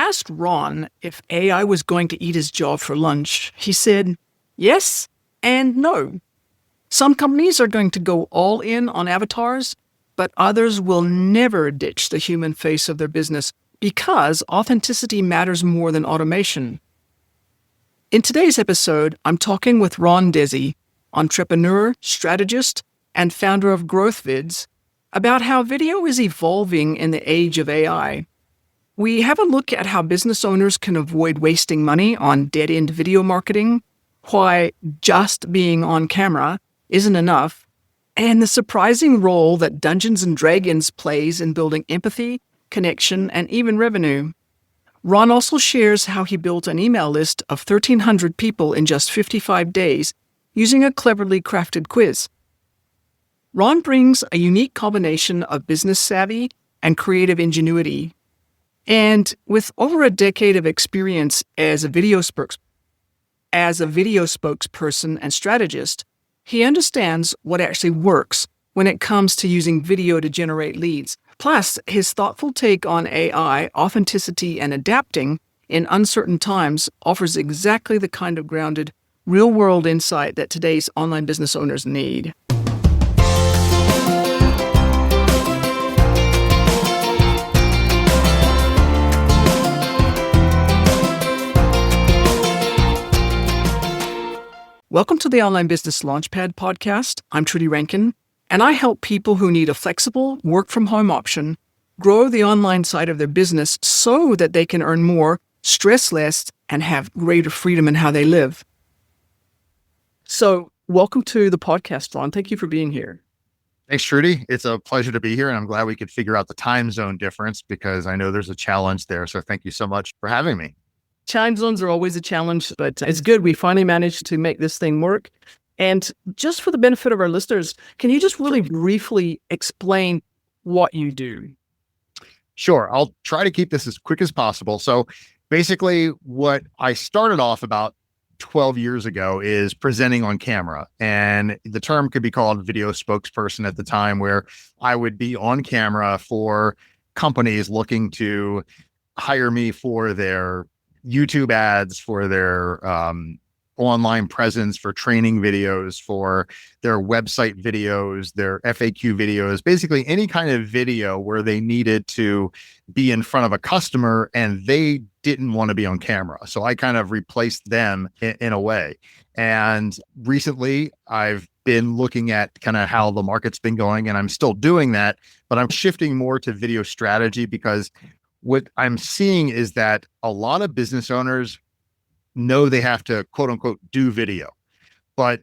asked Ron if AI was going to eat his job for lunch, he said, yes and no. Some companies are going to go all in on avatars, but others will never ditch the human face of their business because authenticity matters more than automation. In today's episode, I'm talking with Ron Desi, entrepreneur, strategist, and founder of Growth Vids, about how video is evolving in the age of AI. We have a look at how business owners can avoid wasting money on dead-end video marketing, why just being on camera isn't enough, and the surprising role that Dungeons & Dragons plays in building empathy, connection, and even revenue. Ron also shares how he built an email list of 1,300 people in just 55 days using a cleverly crafted quiz. Ron brings a unique combination of business savvy and creative ingenuity. And with over a decade of experience as a video spokesperson and strategist, he understands what actually works when it comes to using video to generate leads. Plus, his thoughtful take on AI, authenticity, and adapting in uncertain times offers exactly the kind of grounded, real-world insight that today's online business owners need. Welcome to the Online Business Launchpad podcast. I'm Trudy Rankin, and I help people who need a flexible work-from-home option grow the online side of their business so that they can earn more, stress less, and have greater freedom in how they live. So, welcome to the podcast, Ron. Thank you for being here. Thanks, Trudy. It's a pleasure to be here, and I'm glad we could figure out the time zone difference because I know there's a challenge there. So thank you so much for having me. Time zones are always a challenge, but it's good. We finally managed to make this thing work. And just for the benefit of our listeners, can you just really briefly explain what you do? Sure. I'll try to keep this as quick as possible. So basically what I started off about 12 years ago is presenting on camera. And the term could be called video spokesperson at the time, where I would be on camera for companies looking to hire me for their YouTube ads, for their online presence, for training videos, for their website videos, their FAQ videos, basically any kind of video where they needed to be in front of a customer and they didn't want to be on camera. So I kind of replaced them in a way. And recently I've been looking at kind of how the market's been going, and I'm still doing that, but I'm shifting more to video strategy because what I'm seeing is that a lot of business owners know they have to quote unquote do video, but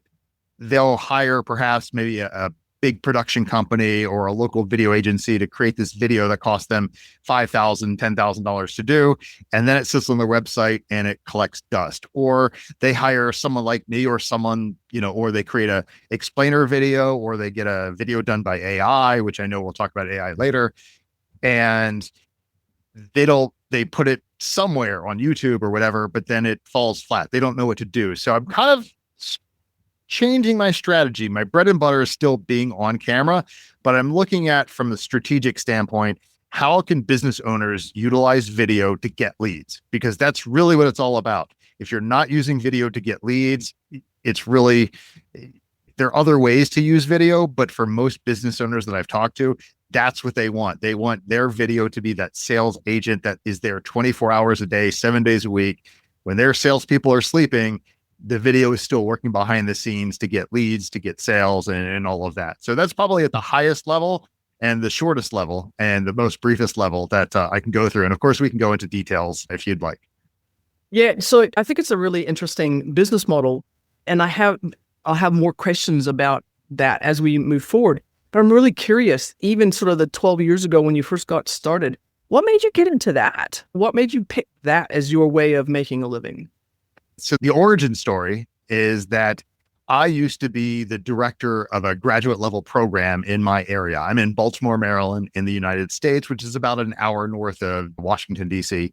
they'll hire perhaps maybe a big production company or a local video agency to create this video that costs them $5,000, $10,000 to do. And then it sits on their website and it collects dust. Or they hire someone like me or someone, or they create a explainer video, or they get a video done by AI, which I know we'll talk about AI later. And they put it somewhere on YouTube or whatever, but then it falls flat. They don't know what to do. So I'm kind of changing my strategy. My bread and butter is still being on camera, but I'm looking at, from the strategic standpoint, how can business owners utilize video to get leads? Because that's really what it's all about. If you're not using video to get leads, it's really, there are other ways to use video, but for most business owners that I've talked to, that's what they want. They want their video to be that sales agent that is there 24 hours a day, 7 days a week. When their salespeople are sleeping, the video is still working behind the scenes to get leads, to get sales, and all of that. So that's probably at the highest level and the shortest level and the most briefest level that I can go through. And of course, we can go into details if you'd like. Yeah, so I think it's a really interesting business model, and I'll have more questions about that as we move forward. But I'm really curious, even sort of the 12 years ago when you first got started, what made you get into that? What made you pick that as your way of making a living? So the origin story is that I used to be the director of a graduate level program in my area. I'm in Baltimore, Maryland, in the United States, which is about an hour north of Washington, D.C.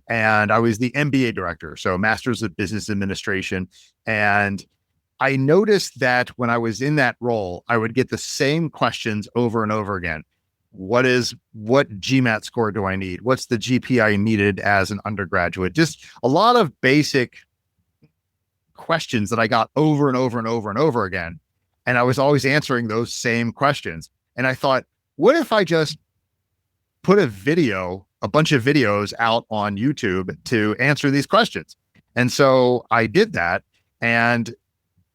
And I was the MBA director, so Master's of Business Administration. And I noticed that when I was in that role, I would get the same questions over and over again. what GMAT score do I need? What's the GPA needed as an undergraduate? Just a lot of basic questions that I got over and over and over and over again. And I was always answering those same questions. And I thought, what if I just put a bunch of videos out on YouTube to answer these questions? And so I did that, and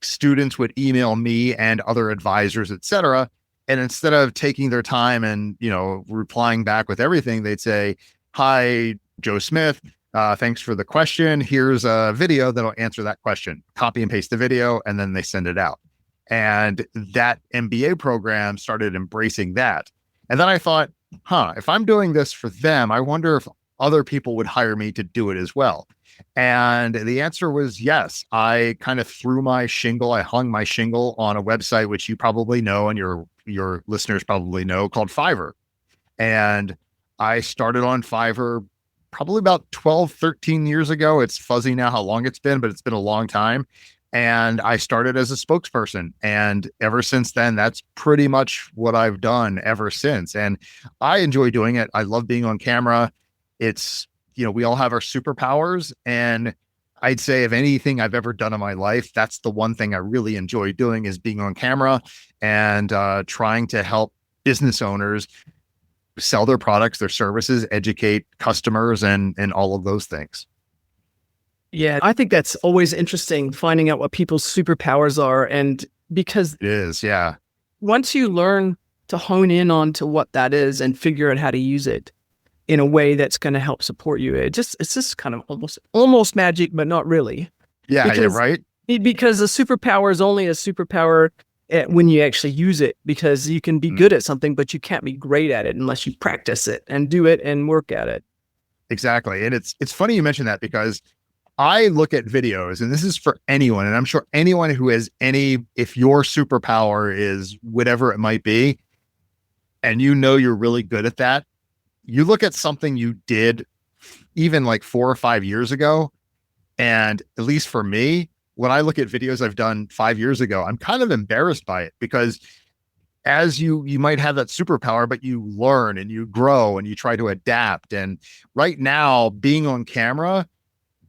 students would email me and other advisors, et cetera. And instead of taking their time and, replying back with everything, they'd say, "Hi, Joe Smith. Thanks for the question. Here's a video that'll answer that question." Copy and paste the video, and then they send it out. And that MBA program started embracing that. And then I thought, if I'm doing this for them, I wonder if other people would hire me to do it as well. And the answer was yes. I kind of threw my shingle. I hung my shingle on a website, which you probably know, and your listeners probably know, called Fiverr. And I started on Fiverr probably about 12, 13 years ago. It's fuzzy now how long it's been, but it's been a long time. And I started as a spokesperson. And ever since then, that's pretty much what I've done ever since. And I enjoy doing it. I love being on camera. It's, we all have our superpowers. And I'd say of anything I've ever done in my life, that's the one thing I really enjoy doing, is being on camera and trying to help business owners sell their products, their services, educate customers, and all of those things. Yeah, I think that's always interesting, finding out what people's superpowers are. And because it is, yeah. Once you learn to hone in on to what that is and figure out how to use it in a way that's going to help support you, it's just kind of almost magic, but not really. Yeah, yeah, right. Because a superpower is only a superpower when you actually use it, because you can be good at something, but you can't be great at it unless you practice it and do it and work at it. Exactly. And it's funny you mentioned that, because I look at videos, and this is for anyone, and I'm sure anyone who has if your superpower is whatever it might be, and you're really good at that, you look at something you did even like 4 or 5 years ago. And at least for me, when I look at videos I've done 5 years ago, I'm kind of embarrassed by it, because as you might have that superpower, but you learn and you grow and you try to adapt. And right now, being on camera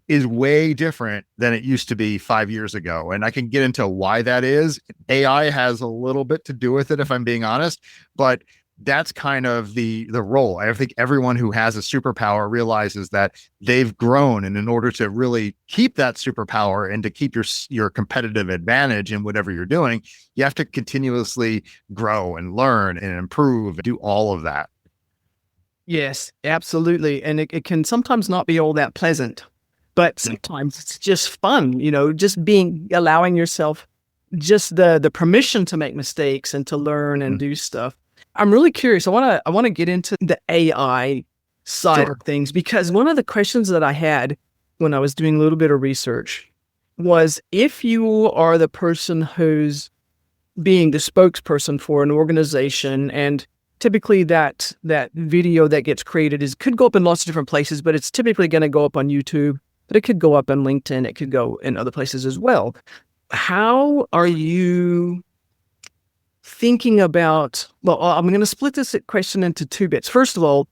is way different than it used to be 5 years ago. And I can get into why that is. AI has a little bit to do with it, if I'm being honest, but that's kind of the role. I think everyone who has a superpower realizes that they've grown, and in order to really keep that superpower and to keep your competitive advantage in whatever you're doing, you have to continuously grow and learn and improve and do all of that. Yes, absolutely. And it can sometimes not be all that pleasant, but sometimes it's just fun, just allowing yourself just the permission to make mistakes and to learn and do stuff. I'm really curious. I want to get into the AI side of things, because one of the questions that I had when I was doing a little bit of research was, if you are the person who's being the spokesperson for an organization, and typically that video that gets created could go up in lots of different places, but it's typically going to go up on YouTube, but it could go up on LinkedIn. It could go in other places as well. How are you thinking about, I'm going to split this question into 2 bits. First of all,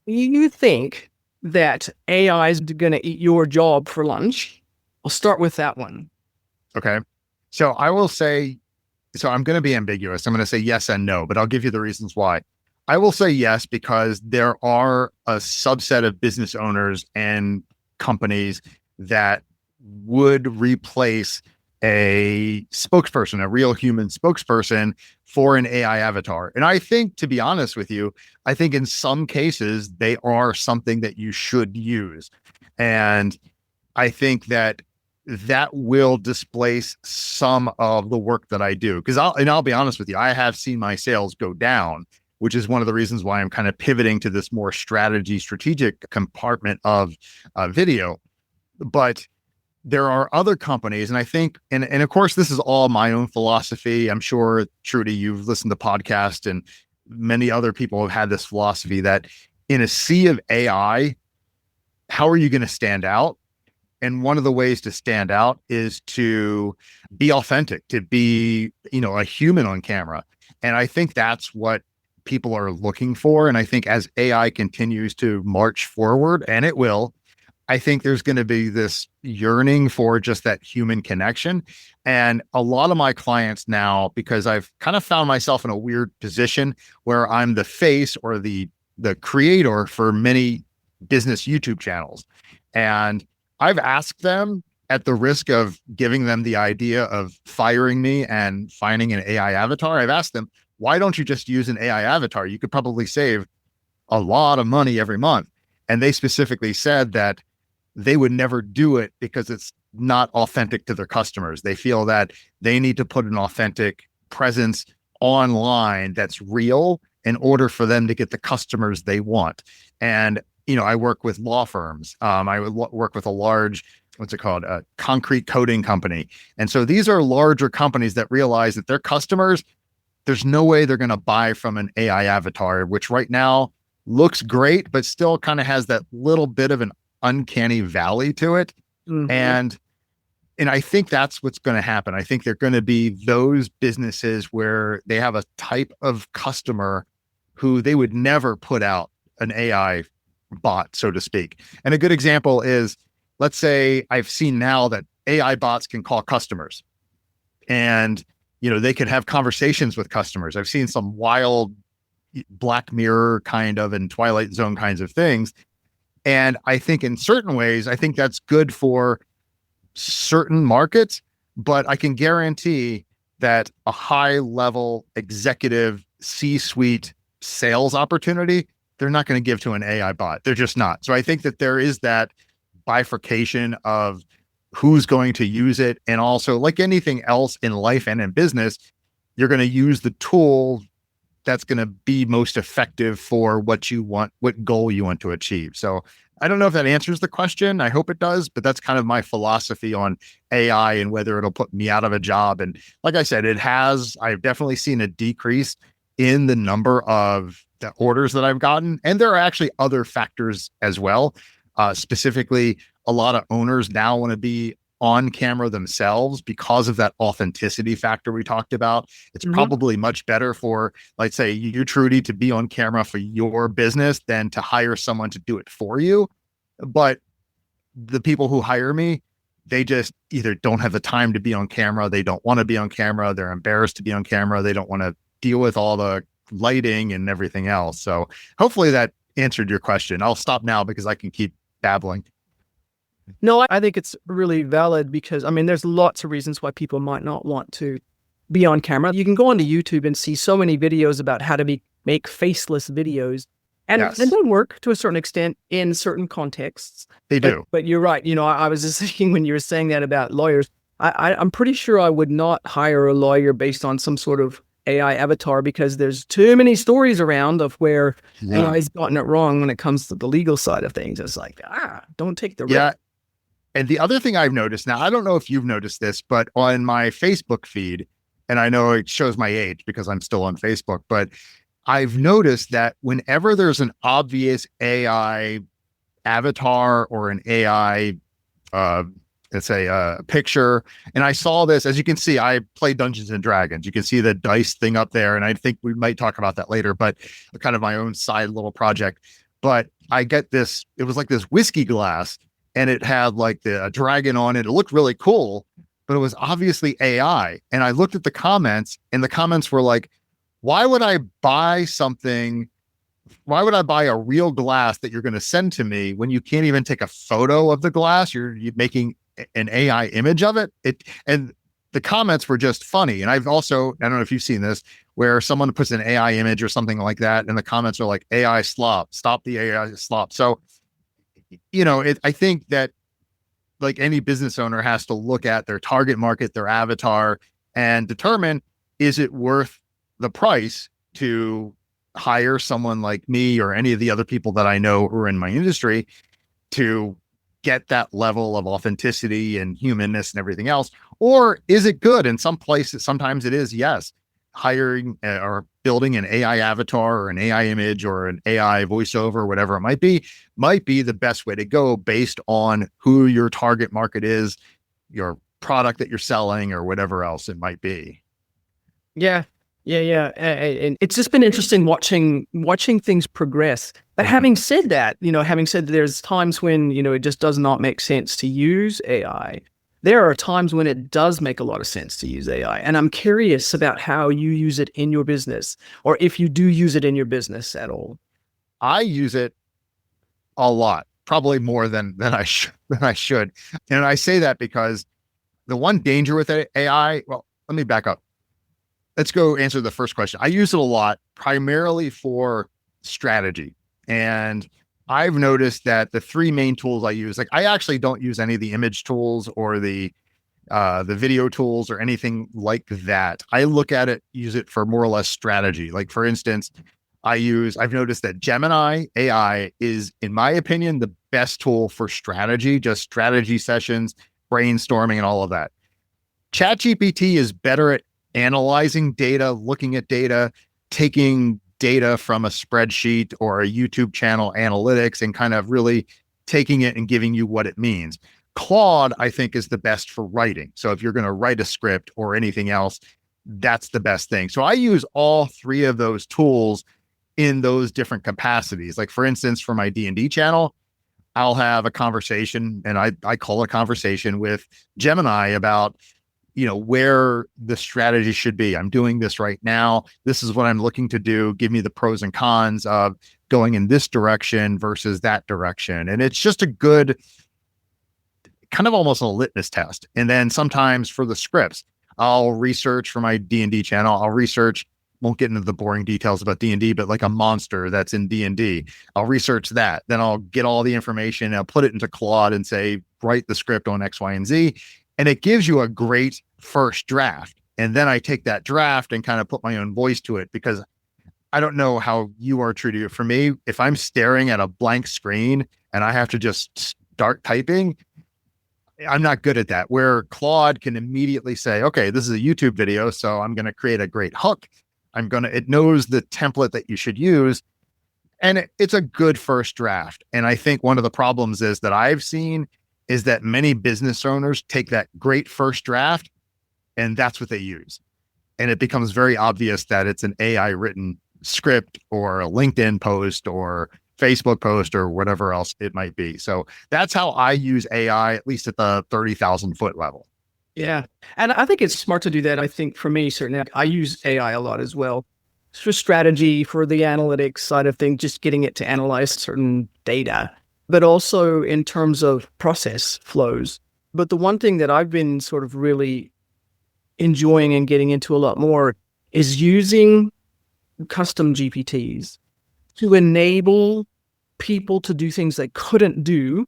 you think that AI is going to eat your job for lunch? I'll start with that one. Okay. So I will say, I'm going to be ambiguous. I'm going to say yes and no, but I'll give you the reasons why. I will say yes, because there are a subset of business owners and companies that would replace a spokesperson, a real human spokesperson, for an AI avatar. And I think, to be honest with you, I think in some cases they are something that you should use. And I think that will displace some of the work that I do. Because I'll be honest with you, I have seen my sales go down, which is one of the reasons why I'm kind of pivoting to this more strategic compartment of video. But there are other companies, and I think, and of course, this is all my own philosophy. I'm sure, Trudy, you've listened to podcasts, and many other people have had this philosophy that in a sea of AI, how are you going to stand out? And one of the ways to stand out is to be authentic, to be, a human on camera. And I think that's what people are looking for. And I think as AI continues to march forward, and it will, I think there's going to be this yearning for just that human connection. And a lot of my clients now, because I've kind of found myself in a weird position where I'm the face or the creator for many business YouTube channels. And I've asked them, at the risk of giving them the idea of firing me and finding an AI avatar, I've asked them, why don't you just use an AI avatar? You could probably save a lot of money every month. And they specifically said that they would never do it because it's not authentic to their customers. They feel that they need to put an authentic presence online that's real in order for them to get the customers they want. And, I work with law firms. I would work with a large, what's it called? A concrete coating company. And so these are larger companies that realize that their customers, there's no way they're going to buy from an AI avatar, which right now looks great, but still kind of has that little bit of an uncanny valley to it. Mm-hmm. And I think that's what's going to happen. I think they're going to be those businesses where they have a type of customer who they would never put out an AI bot, so to speak. And a good example is, let's say I've seen now that AI bots can call customers and, they can have conversations with customers. I've seen some wild Black Mirror kind of and Twilight Zone kinds of things. And I think in certain ways, I think that's good for certain markets, but I can guarantee that a high level executive C-suite sales opportunity, they're not going to give to an AI bot. They're just not. So I think that there is that bifurcation of who's going to use it. And also, like anything else in life and in business, you're going to use the tool that's going to be most effective for what you want, what goal you want to achieve. So I don't know if that answers the question. I hope it does, but that's kind of my philosophy on AI and whether it'll put me out of a job. And like I said, I've definitely seen a decrease in the number of the orders that I've gotten. And there are actually other factors as well. Specifically, a lot of owners now want to be on camera themselves because of that authenticity factor we talked about. It's probably much better for, let's say, you, Trudy, to be on camera for your business than to hire someone to do it for you. But the people who hire me, they just either don't have the time to be on camera. They don't want to be on camera. They're embarrassed to be on camera. They don't want to deal with all the lighting and everything else. So hopefully that answered your question. I'll stop now because I can keep babbling. No, I think it's really valid because, there's lots of reasons why people might not want to be on camera. You can go onto YouTube and see so many videos about how to make faceless videos. And they don't work to a certain extent in certain contexts. They do. But you're right. I was just thinking when you were saying that about lawyers, I'm pretty sure I would not hire a lawyer based on some sort of AI avatar because there's too many stories around of where AI's gotten it wrong when it comes to the legal side of things. It's like, don't take the risk. And the other thing I've noticed now, I don't know if you've noticed this, but on my Facebook feed, and I know it shows my age because I'm still on Facebook, but I've noticed that whenever there's an obvious AI avatar or an AI, let's say a picture, and I saw this, as you can see, I play Dungeons and Dragons. You can see the dice thing up there, and I think we might talk about that later, but kind of my own side little project. But I get this, it was like this whiskey glass, and it had like a dragon on it. It looked really cool, but it was obviously AI. And I looked at the comments, and the comments were like, why would I buy something? Why would I buy a real glass that you're going to send to me when you can't even take a photo of the glass? You're making an AI image of it. And the comments were just funny. And I've also, I don't know if you've seen this, where someone puts an AI image or something like that, and the comments are like, AI slop, stop the AI slop. So, I think that like any business owner has to look at their target market, their avatar, and determine, is it worth the price to hire someone like me or any of the other people that I know who are in my industry to get that level of authenticity and humanness and everything else? Or is it good? In some places, sometimes it is, yes. Hiring or building an AI avatar or an AI image or an AI voiceover, whatever it might be the best way to go based on who your target market is, your product that you're selling, or whatever else it might be. Yeah. Yeah. And it's just been interesting watching things progress. But having said that, having said that there's times when, it just does not make sense to use AI. There are times when it does make a lot of sense to use AI. And I'm curious about how you use it in your business, or if you do use it in your business at all. I use it a lot, probably more than I should. And I say that because the one danger with AI, well, let me back up. Let's go answer the first question. I use it a lot, primarily for strategy. And I've noticed that the three main tools I use, like I actually don't use any of the image tools or the video tools or anything like that. I look at it, use it for more or less strategy. Like for instance, I've noticed that Gemini AI is, in my opinion, the best tool for strategy, just strategy sessions, brainstorming, and all of that. ChatGPT is better at analyzing data, looking at data, taking data from a spreadsheet or a YouTube channel analytics and kind of really taking it and giving you what it means. Claude, I think, is the best for writing. So if you're going to write a script or anything else, that's the best thing. So I use all three of those tools in those different capacities. Like for instance, for my D&D channel, I'll have a conversation, and I call a conversation with Gemini about, where the strategy should be. I'm doing this right now. This is what I'm looking to do. Give me the pros and cons of going in this direction versus that direction. And it's just a good kind of almost a litmus test. And then sometimes for the scripts, I'll research for my D&D channel. Won't get into the boring details about D&D, but like a monster that's in D&D, I'll research that. Then I'll get all the information. I'll put it into Claude and say, write the script on X, Y, and Z. And it gives you a great first draft. And then I take that draft and kind of put my own voice to it, because I don't know how you are true to you. For me, if I'm staring at a blank screen and I have to just start typing, I'm not good at that. Where Claude can immediately say, okay, this is a YouTube video, so I'm going to create a great hook. It knows the template that you should use. And it's a good first draft. And I think one of the problems is that I've seen is that many business owners take that great first draft and that's what they use. And it becomes very obvious that it's an AI written script or a LinkedIn post or Facebook post or whatever else it might be. So that's how I use AI, at least at the 30,000 foot level. Yeah. And I think it's smart to do that. I think for me, certainly, I use AI a lot as well for strategy, for the analytics side of things, just getting it to analyze certain data, but also in terms of process flows. But the one thing that I've been sort of really enjoying and getting into a lot more is using custom GPTs to enable people to do things they couldn't do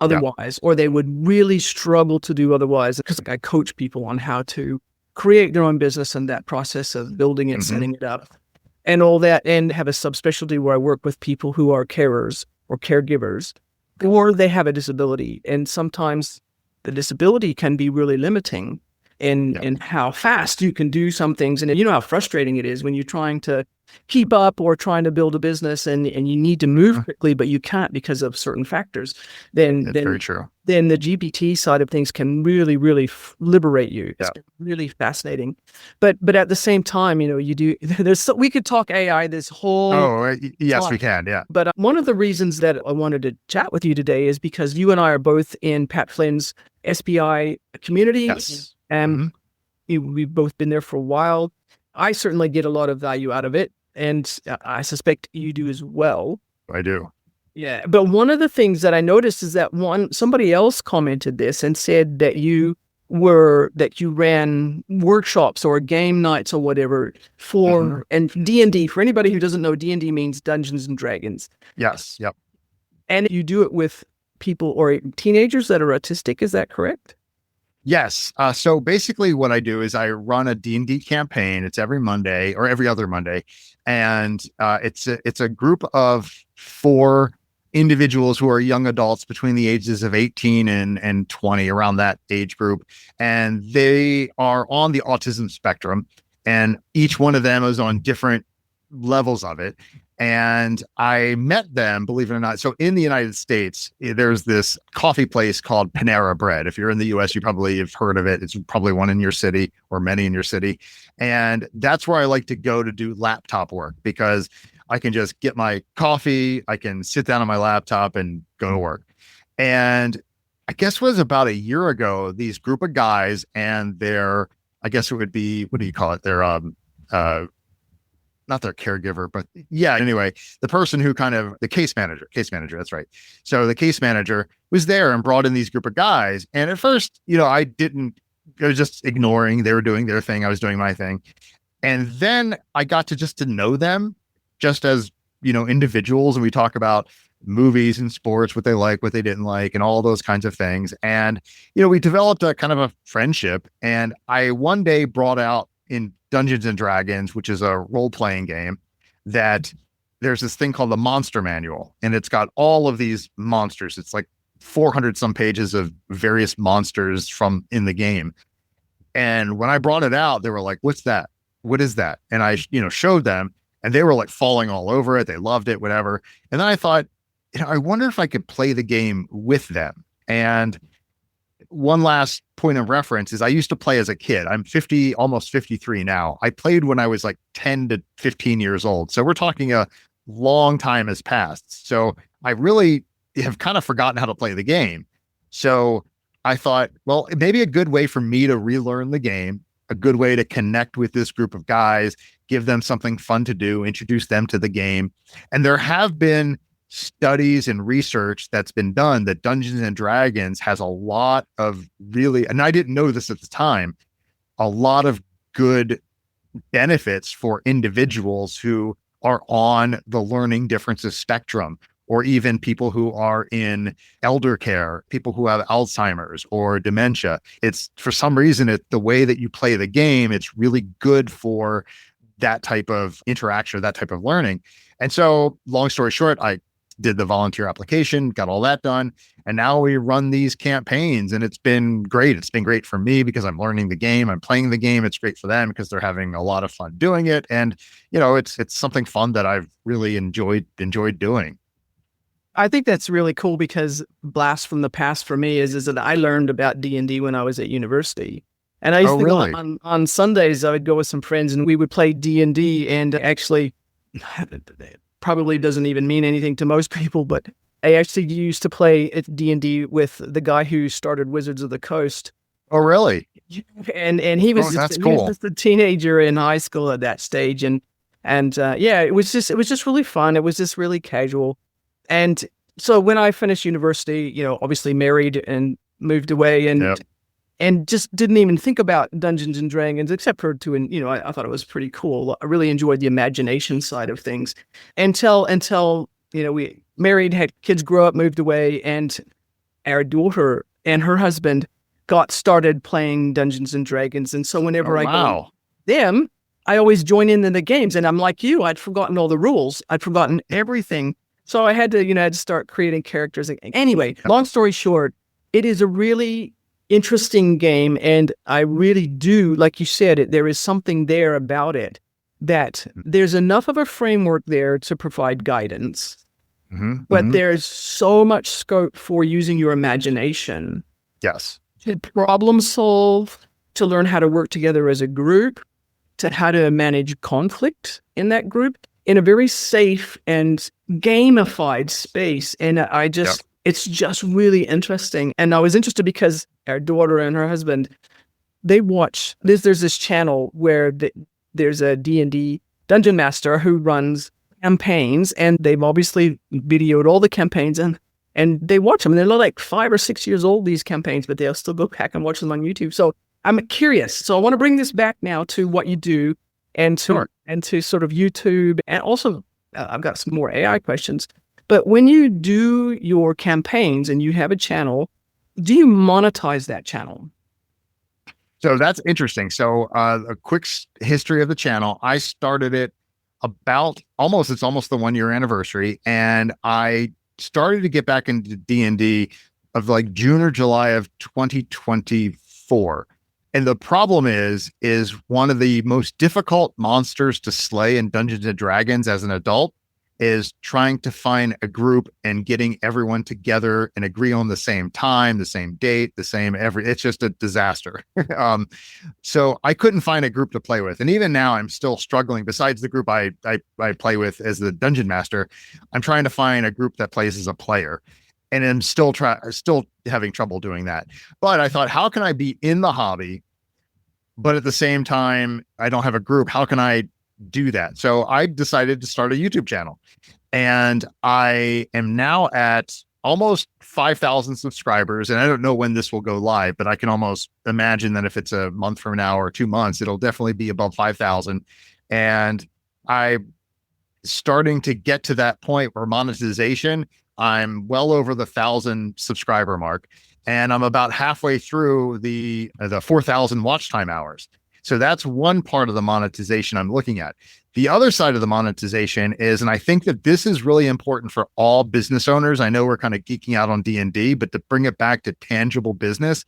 otherwise, or they would really struggle to do otherwise. Because I coach people on how to create their own business and that process of building it, setting it up, and all that, and have a subspecialty where I work with people who are carers or caregivers, or they have a disability. And sometimes the disability can be really limiting in how fast you can do some things. And you know how frustrating it is when you're trying to keep up or trying to build a business and you need to move quickly, but you can't because of certain factors. Then Very true. Then the GPT side of things can really, really liberate you. It's really fascinating. But at the same time, you do, we could talk AI this whole yes, time. we can. Yeah. But one of the reasons that I wanted to chat with you today is because you and I are both in Pat Flynn's SBI community. Yes. And we've both been there for a while. I certainly get a lot of value out of it, and I suspect you do as well. I do. Yeah, but one of the things that I noticed is that somebody else commented this and said that you ran workshops or game nights or whatever for and D&D. For anybody who doesn't know, D&D means Dungeons and Dragons. Yes. Yep. And you do it with people or teenagers that are autistic. Is that correct? Yes. So basically what I do is I run a D&D campaign. It's every Monday or every other Monday. And it's a group of 4 individuals who are young adults between the ages of 18 and 20, around that age group. And they are on the autism spectrum. And each one of them is on different levels of it. And I met them, believe it or not. So in the United States, there's this coffee place called Panera Bread. If you're in the US, you probably have heard of it. It's probably one in your city or many in your city. And that's where I like to go to do laptop work, because I can just get my coffee, I can sit down on my laptop and go to work. And I guess it was about a year ago, these group of guys and their, I guess it would be, what do you call it? Their, not their caregiver, but yeah, anyway, the person who the case manager, that's right. So the case manager was there and brought in these group of guys. And at first, I was just ignoring, they were doing their thing. I was doing my thing. And then I got to know them just as, individuals. And we talk about movies and sports, what they like, what they didn't like, and all those kinds of things. And, we developed a kind of a friendship. And I one day brought out in Dungeons and Dragons, which is a role-playing game, that there's this thing called the Monster Manual, and it's got all of these monsters. It's like 400 some pages of various monsters from in the game. And when I brought it out, they were like, "What's that? What is that?" And I, showed them, and they were like falling all over it. They loved it, whatever. And then I thought, I wonder if I could play the game with them. And one last point of reference is I used to play as a kid. I'm 50, almost 53 now. I played when I was like 10 to 15 years old. So we're talking a long time has passed. So I really have kind of forgotten how to play the game. So I thought, well, maybe a good way for me to relearn the game, a good way to connect with this group of guys, give them something fun to do, introduce them to the game. And there have been studies and research that's been done that Dungeons and Dragons has a lot of really, and I didn't know this at the time, a lot of good benefits for individuals who are on the learning differences spectrum, or even people who are in elder care, people who have Alzheimer's or dementia. It's, for some reason, the way that you play the game, it's really good for that type of interaction, that type of learning. And so, long story short, I did the volunteer application, got all that done. And now we run these campaigns, and it's been great. It's been great for me because I'm learning the game. I'm playing the game. It's great for them because they're having a lot of fun doing it. And, it's something fun that I've really enjoyed doing. I think that's really cool, because blast from the past for me is that I learned about D&D when I was at university. And I used to really? go on Sundays, I would go with some friends and we would play D&D, and actually probably doesn't even mean anything to most people, but I actually used to play at D&D with the guy who started Wizards of the Coast. Oh, really? And he was that's he cool. was just a teenager in high school at that stage, and yeah, it was just really fun. It was just really casual. And so when I finished university, obviously married and moved away, and just didn't even think about Dungeons and Dragons, except for I thought it was pretty cool. I really enjoyed the imagination side of things until we married, had kids grow up, moved away, and our daughter and her husband got started playing Dungeons and Dragons. And so whenever I go with them, I always join in the games. And I'm like you, I'd forgotten all the rules. I'd forgotten everything. So I had to, start creating characters. Anyway, long story short, it is a really interesting game. And I really do, like you said, there is something there about it that there's enough of a framework there to provide guidance, but there's so much scope for using your imagination. Yes. To problem solve, to learn how to work together as a group, to how to manage conflict in that group in a very safe and gamified space. And it's just really interesting. And I was interested because our daughter and her husband, they watch, there's this channel where there's a D&D dungeon master who runs campaigns, and they've obviously videoed all the campaigns, and they watch them. And they're like 5 or 6 years old, these campaigns, but they'll still go back and watch them on YouTube. So I'm curious. So I want to bring this back now to what you do, and to sort of YouTube, and also I've got some more AI questions. But when you do your campaigns and you have a channel, do you monetize that channel? So that's interesting. So a quick history of the channel. I started it it's almost the 1-year anniversary. And I started to get back into D&D of like June or July of 2024. And the problem is one of the most difficult monsters to slay in Dungeons and Dragons as an adult is trying to find a group and getting everyone together and agree on the same time, the same date, it's just a disaster. So I couldn't find a group to play with. And even now I'm still struggling. Besides the group I play with as the dungeon master, I'm trying to find a group that plays as a player. And I'm still having trouble doing that. But I thought, how can I be in the hobby, but at the same time, I don't have a group? How can I do that? So I decided to start a YouTube channel, and I am now at almost 5,000 subscribers. And I don't know when this will go live, but I can almost imagine that if it's a month from now or 2 months, it'll definitely be above 5,000. And I'm starting to get to that point where monetization, I'm well over the 1,000 subscriber mark, and I'm about halfway through the 4,000 watch time hours. So that's one part of the monetization I'm looking at. The other side of the monetization is, and I think that this is really important for all business owners. I know we're kind of geeking out on D&D, but to bring it back to tangible business,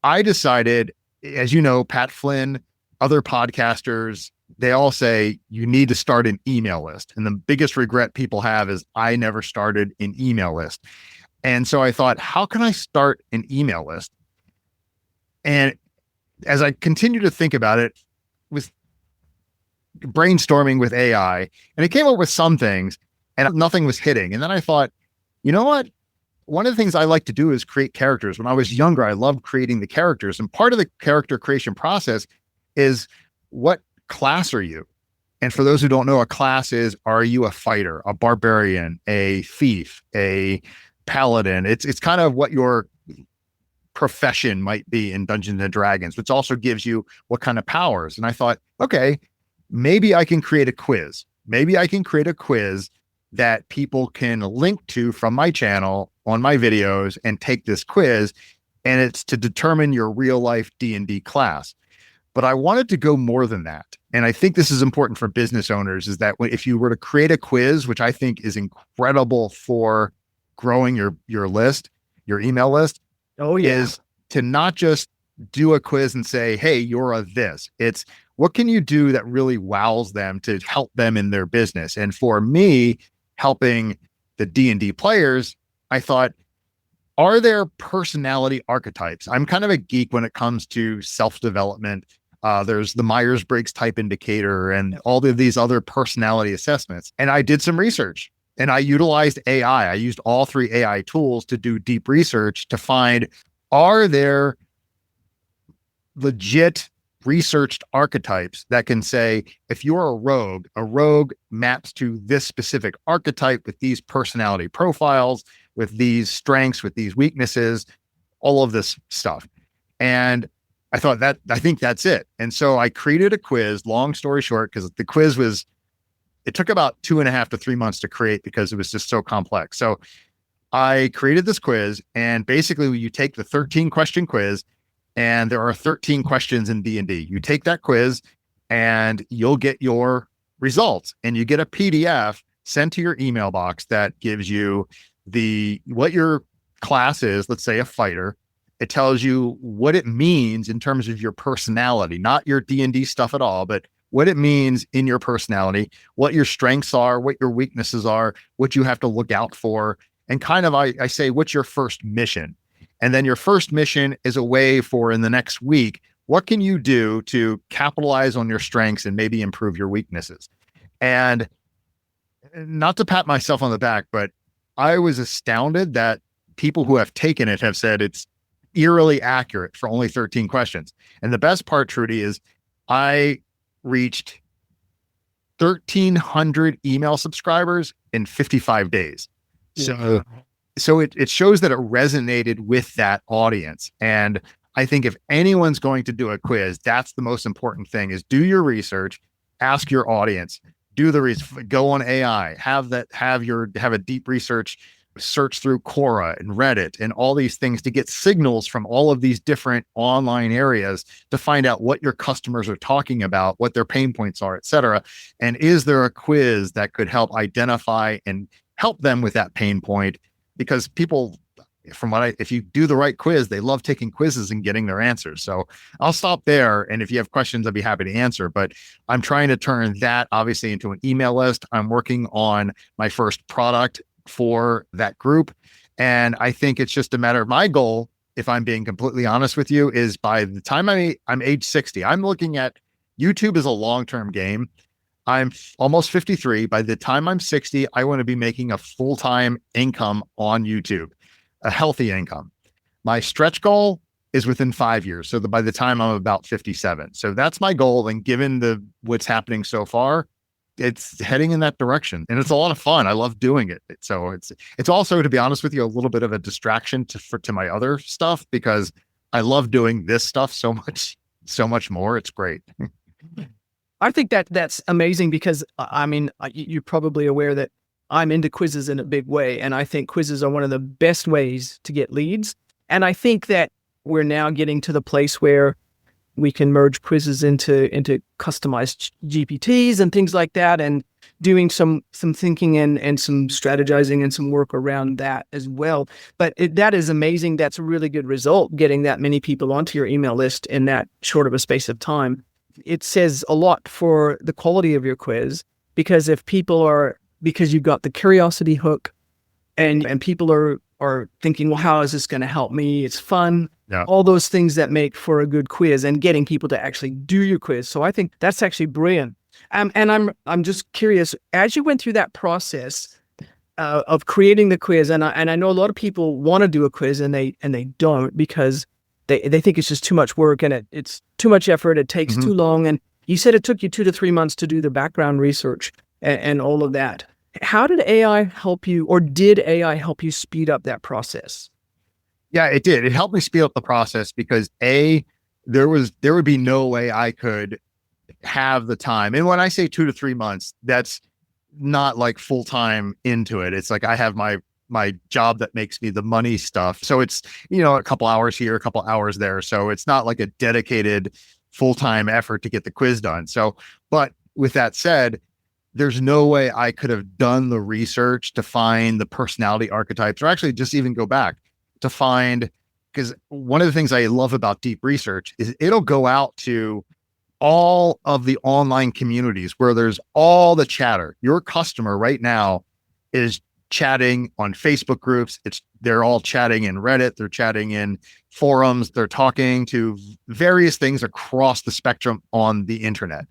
I decided, as you know, Pat Flynn, other podcasters, they all say you need to start an email list. And the biggest regret people have is I never started an email list. And so I thought, how can I start an email list? And as I continue to think about it, with brainstorming with AI, and it came up with some things and nothing was hitting. And then I thought, you know what? One of the things I like to do is create characters. When I was younger, I loved creating the characters. And part of the character creation process is, what class are you? And for those who don't know, a class is, are you a fighter, a barbarian, a thief, a paladin? It's kind of what your profession might be in Dungeons and Dragons, which also gives you what kind of powers. And I thought, okay, maybe I can create a quiz. Maybe I can create a quiz that people can link to from my channel on my videos and take this quiz. And it's to determine your real life D&D class. But I wanted to go more than that. And I think this is important for business owners, is that if you were to create a quiz, which I think is incredible for growing your list, your email list, is to not just do a quiz and say, hey, you're a this. It's, what can you do that really wows them to help them in their business? And for me, helping the D&D players, I thought, are there personality archetypes? I'm kind of a geek when it comes to self-development. There's the Myers-Briggs type indicator and all of these other personality assessments. And I did some research. And I utilized AI. I used all 3 AI tools to do deep research to find, are there legit researched archetypes that can say, if you're a rogue maps to this specific archetype with these personality profiles, with these strengths, with these weaknesses, all of this stuff. And I thought, I think that's it. And so I created a quiz, long story short, because the quiz it took about 2.5 to 3 months to create because it was just so complex. So I created this quiz, and basically you take the 13 question quiz, and there are 13 questions in D&D. You take that quiz and you'll get your results, and you get a PDF sent to your email box that gives you what your class is. Let's say a fighter. It tells you what it means in terms of your personality, not your D&D stuff at all, but what it means in your personality, what your strengths are, what your weaknesses are, what you have to look out for. And kind of, I say, what's your first mission? And then your first mission is a way for, in the next week, what can you do to capitalize on your strengths and maybe improve your weaknesses? And not to pat myself on the back, but I was astounded that people who have taken it have said it's eerily accurate for only 13 questions. And the best part, Trudy, is I reached 1,300 email subscribers in 55 days. So it shows that it resonated with that audience. And I think if anyone's going to do a quiz, that's the most important thing, is do your research, ask your audience, go on AI, have a deep research, search through Quora and Reddit and all these things to get signals from all of these different online areas to find out what your customers are talking about, what their pain points are, et cetera. And is there a quiz that could help identify and help them with that pain point? Because people, if you do the right quiz, they love taking quizzes and getting their answers. So I'll stop there. And if you have questions, I'd be happy to answer. But I'm trying to turn that obviously into an email list. I'm working on my first product for that group. And I think it's just a matter of my goal, if I'm being completely honest with you, is by the time I'm age 60, I'm looking at YouTube as a long-term game. I'm almost 53. By the time I'm 60, I want to be making a full-time income on YouTube, a healthy income. My stretch goal is within 5 years. So by the time I'm about 57. So that's my goal. And given what's happening so far, it's heading in that direction, and it's a lot of fun. I love doing it. So it's also, to be honest with you, a little bit of a distraction to my other stuff, because I love doing this stuff so much more. It's great. I think that's amazing because, I mean, you're probably aware that I'm into quizzes in a big way. And I think quizzes are one of the best ways to get leads. And I think that we're now getting to the place where we can merge quizzes into customized GPTs and things like that, and doing some thinking and some strategizing and some work around that as well. But that is amazing. That's a really good result, getting that many people onto your email list in that short of a space of time. It says a lot for the quality of your quiz, because because you've got the curiosity hook, and people are thinking, well, how is this going to help me? It's fun. Yeah. All those things that make for a good quiz, and getting people to actually do your quiz. So I think that's actually brilliant. And I'm just curious, as you went through that process of creating the quiz, and I know a lot of people want to do a quiz and they don't, because they think it's just too much work, and it's too much effort. It takes too long. And you said it took you 2 to 3 months to do the background research and all of that. How did AI help you, or did AI help you speed up that process? Yeah, it did. It helped me speed up the process because there would be no way I could have the time. And when I say 2 to 3 months, that's not like full time into it. It's like I have my job that makes me the money stuff. So it's, a couple hours here, a couple hours there. So it's not like a dedicated full-time effort to get the quiz done. So, but with that said, there's no way I could have done the research to find the personality archetypes, or actually just even go back to find, because one of the things I love about deep research is it'll go out to all of the online communities where there's all the chatter. Your customer right now is chatting on Facebook groups. They're all chatting in Reddit. They're chatting in forums. They're talking to various things across the spectrum on the internet.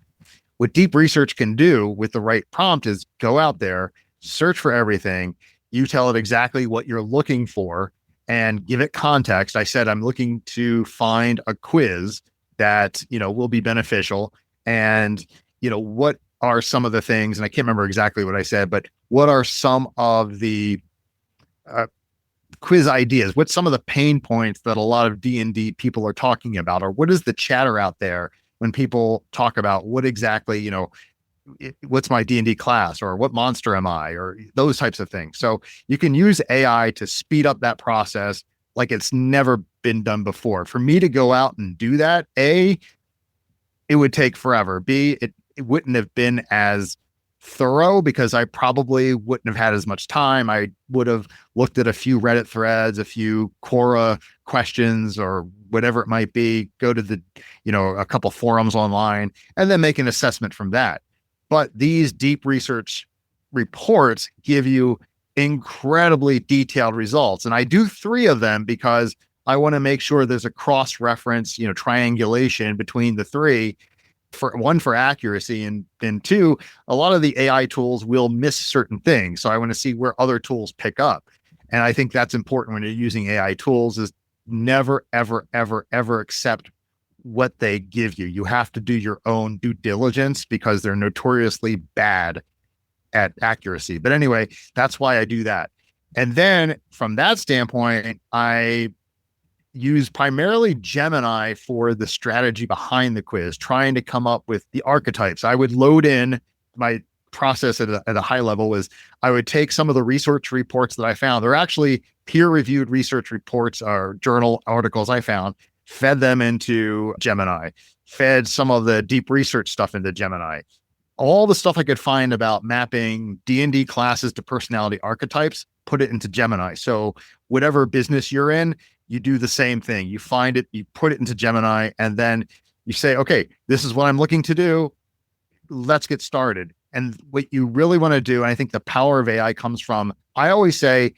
What deep research can do with the right prompt is go out there, search for everything. You tell it exactly what you're looking for and give it context. I said, I'm looking to find a quiz that, will be beneficial. And, what are some of the things, and I can't remember exactly what I said, but what are some of the quiz ideas? What's some of the pain points that a lot of D&D people are talking about? Or what is the chatter out there when people talk about what exactly, what's my D&D class, or what monster am I, or those types of things. So you can use AI to speed up that process like it's never been done before. For me to go out and do that, A, it would take forever. B, it wouldn't have been as thorough because I probably wouldn't have had as much time. I would have looked at a few Reddit threads, a few Quora questions, or whatever it might be, go to a couple forums online, and then make an assessment from that. But these deep research reports give you incredibly detailed results. And I do 3 of them because I want to make sure there's a cross-reference, triangulation between the 3. For one, for accuracy, and 2, a lot of the AI tools will miss certain things. So I want to see where other tools pick up. And I think that's important when you're using AI tools, is never, ever, ever, ever accept what they give you. You have to do your own due diligence because they're notoriously bad at accuracy. But anyway, that's why I do that. And then from that standpoint, I use primarily Gemini for the strategy behind the quiz, trying to come up with the archetypes. I would load in my process at a high level is I would take some of the research reports that I found. They're actually peer-reviewed research reports or journal articles I found, fed them into Gemini, fed some of the deep research stuff into Gemini. all the stuff I could find about mapping D&D classes to personality archetypes, put it into Gemini. So whatever business you're in, you do the same thing. You find it, you put it into Gemini, and then you say, okay, this is what I'm looking to do. Let's get started. And what you really want to do, and I think the power of AI comes from, I always say,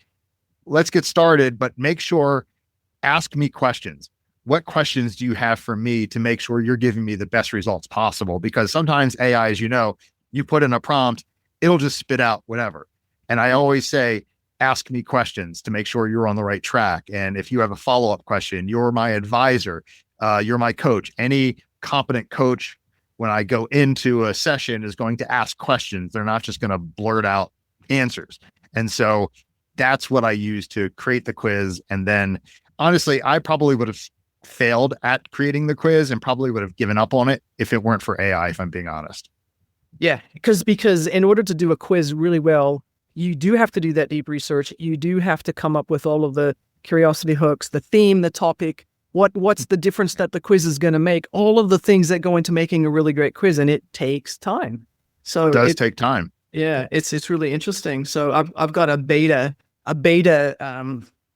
let's get started, but make sure, ask me questions. What questions do you have for me to make sure you're giving me the best results possible? Because sometimes AI, as you know, you put in a prompt, it'll just spit out whatever. And I always say, ask me questions to make sure you're on the right track. And if you have a follow-up question, you're my advisor, you're my coach. Any competent coach, when I go into a session, is going to ask questions. They're not just going to blurt out answers. And so that's what I use to create the quiz. And then honestly, I probably would have failed at creating the quiz and probably would have given up on it if it weren't for AI, if I'm being honest. Yeah, because in order to do a quiz really well, you do have to do that deep research. You do have to come up with all of the curiosity hooks, the theme, the topic, what's the difference that the quiz is going to make, all of the things that go into making a really great quiz, and it takes time. So it does take time. Yeah, it's really interesting. So I've got a beta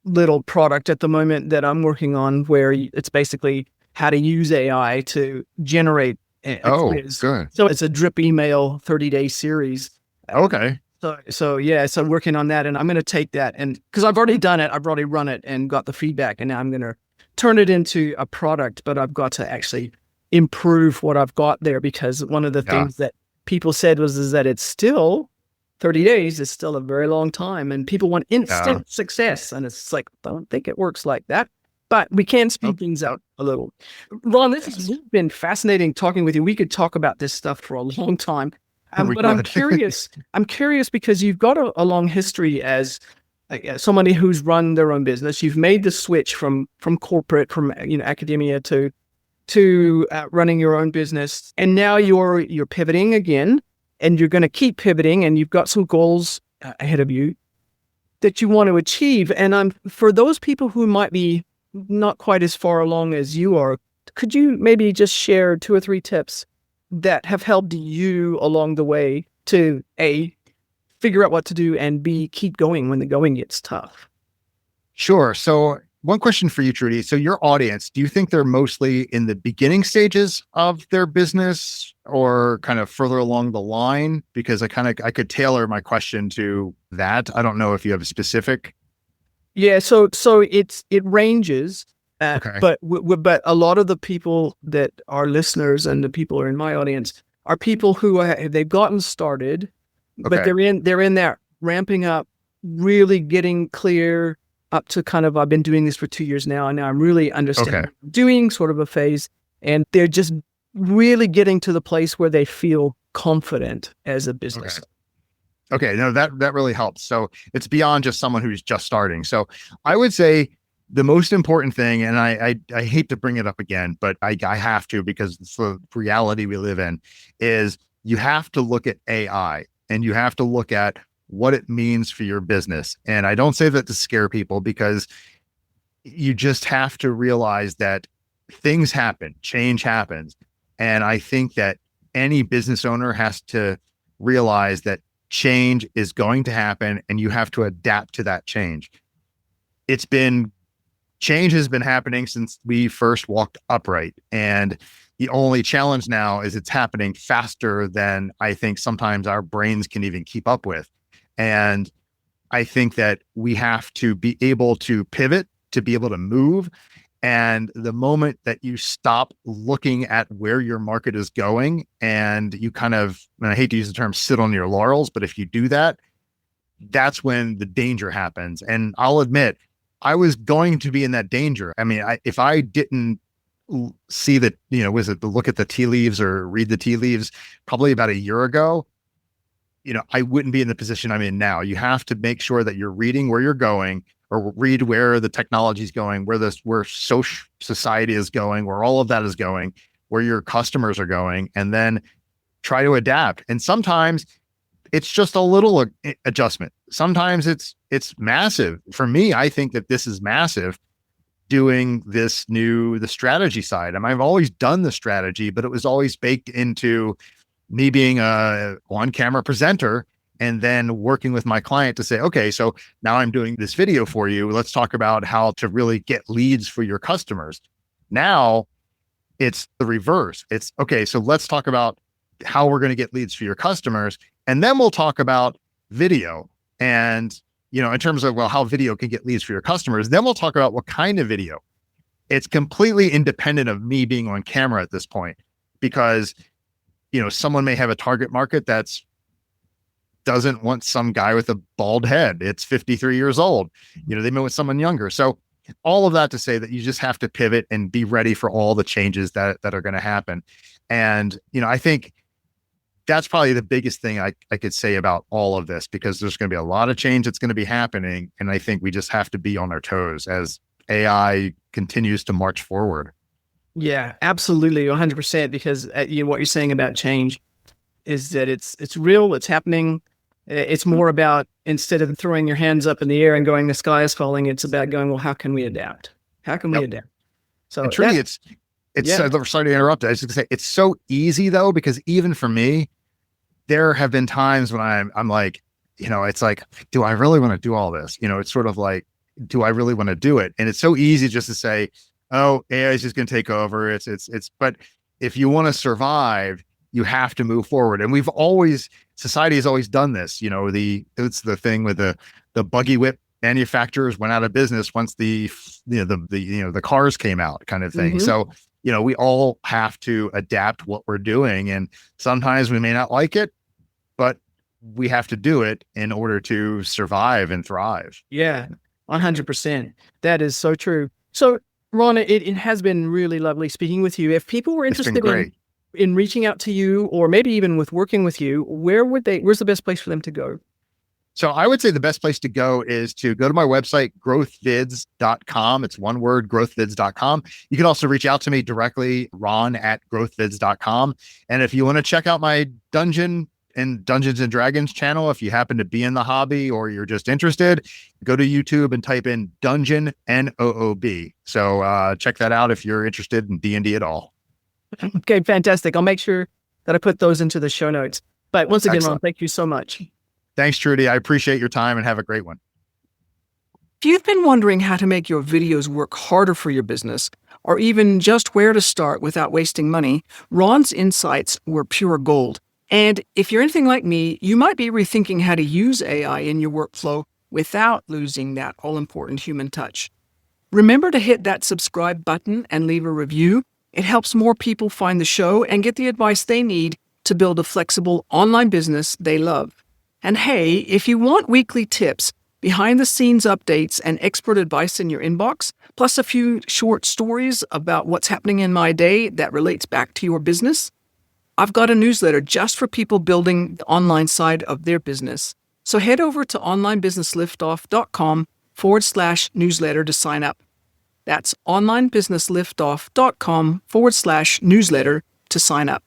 little product at the moment that I'm working on where it's basically how to use AI to generate a quiz. Good. So it's a drip email 30-day series. Okay. So I'm working on that, and I'm going to take that, and because I've already done it, I've already run it and got the feedback, and now I'm going to turn it into a product, but I've got to actually improve what I've got there, because one of the things that people said is that it's still 30 days is still a very long time, and people want instant success, and it's like, I don't think it works like that, but we can speed things out a little. Ron, this has been fascinating talking with you. We could talk about this stuff for a long time. But I'm curious. I'm curious because you've got a long history as somebody who's run their own business. You've made the switch from corporate, from academia to running your own business, and now you're pivoting again, and you're going to keep pivoting, and you've got some goals ahead of you that you want to achieve. And for those people who might be not quite as far along as you are, could you maybe just share 2 or 3 tips that have helped you along the way to A, figure out what to do, and B, keep going when the going gets tough? Sure. So one question for you, Trudy. So your audience, do you think they're mostly in the beginning stages of their business or kind of further along the line? Because I could tailor my question to that. I don't know if you have a specific. Yeah. So it ranges. But a lot of the people that are listeners and the people who are in my audience are people who they've gotten started, but they're in that ramping up, really getting clear up to kind of, I've been doing this for 2 years now, and now I'm really understanding what I'm doing, sort of a phase, and they're just really getting to the place where they feel confident as a business. Okay. No, that really helps. So it's beyond just someone who's just starting. So I would say the most important thing, and I hate to bring it up again, but I have to, because it's the reality we live in, is you have to look at AI and you have to look at what it means for your business. And I don't say that to scare people, because you just have to realize that things happen, change happens. And I think that any business owner has to realize that change is going to happen and you have to adapt to that change. Change has been happening since we first walked upright. And the only challenge now is it's happening faster than I think sometimes our brains can even keep up with. And I think that we have to be able to pivot, to be able to move. And the moment that you stop looking at where your market is going and you kind of, and I hate to use the term sit on your laurels, but if you do that, that's when the danger happens. And I'll admit, I was going to be in that danger. I mean, if I didn't see that, was it to look at the tea leaves or read the tea leaves probably about a year ago, I wouldn't be in the position I'm in now. You have to make sure that you're reading where you're going, or read where the technology is going, where social society is going, where all of that is going, where your customers are going, and then try to adapt. And sometimes it's just a little adjustment. Sometimes it's massive. For me, I think that this is massive, doing the strategy side. I mean, I've always done the strategy, but it was always baked into me being a on-camera presenter and then working with my client to say, okay, so now I'm doing this video for you. Let's talk about how to really get leads for your customers. Now it's the reverse. It's okay, so let's talk about how we're going to get leads for your customers. And then we'll talk about video and, in terms of, well, how video can get leads for your customers. Then we'll talk about what kind of video. It's completely independent of me being on camera at this point, because, someone may have a target market that's doesn't want some guy with a bald head. It's 53 years old. They may want someone younger. So all of that to say that you just have to pivot and be ready for all the changes that are going to happen. And, I think that's probably the biggest thing I could say about all of this, because there's going to be a lot of change that's going to be happening. And I think we just have to be on our toes as AI continues to march forward. Yeah, absolutely. 100%. Because what you're saying about change is that it's real, it's happening. It's more about, instead of throwing your hands up in the air and going, the sky is falling, it's about going, well, how can we adapt? How can we adapt? So and truly, it's sorry to interrupt. I was just gonna say, it's so easy though, because even for me, there have been times when I'm like, it's like, do I really want to do all this? It's sort of like, do I really want to do it? And it's so easy just to say, oh, AI is just going to take over. But if you want to survive, you have to move forward. And society has always done this. It's the thing with the buggy whip manufacturers went out of business once the cars came out, kind of thing. So, we all have to adapt what we're doing. And sometimes we may not like it, but we have to do it in order to survive and thrive. Yeah, 100%. That is so true. So, Ron, it has been really lovely speaking with you. If people were interested in reaching out to you, or maybe even with working with you, where's the best place for them to go? So I would say the best place to go is to go to my website, growthvids.com. It's one word, growthvids.com. You can also reach out to me directly, ron@growthvids.com. And if you want to check out my Dungeons and Dragons channel, if you happen to be in the hobby or you're just interested, go to YouTube and type in Dungeon NOOB. So check that out if you're interested in D&D at all. Okay, fantastic. I'll make sure that I put those into the show notes. But once again, Excellent. Ron, thank you so much. Thanks, Trudy. I appreciate your time and have a great one. If you've been wondering how to make your videos work harder for your business, or even just where to start without wasting money, Ron's insights were pure gold. And if you're anything like me, you might be rethinking how to use AI in your workflow without losing that all-important human touch. Remember to hit that subscribe button and leave a review. It helps more people find the show and get the advice they need to build a flexible online business they love. And hey, if you want weekly tips, behind-the-scenes updates, and expert advice in your inbox, plus a few short stories about what's happening in my day that relates back to your business, I've got a newsletter just for people building the online side of their business. So head over to onlinebusinessliftoff.com/newsletter to sign up. That's onlinebusinessliftoff.com/newsletter to sign up.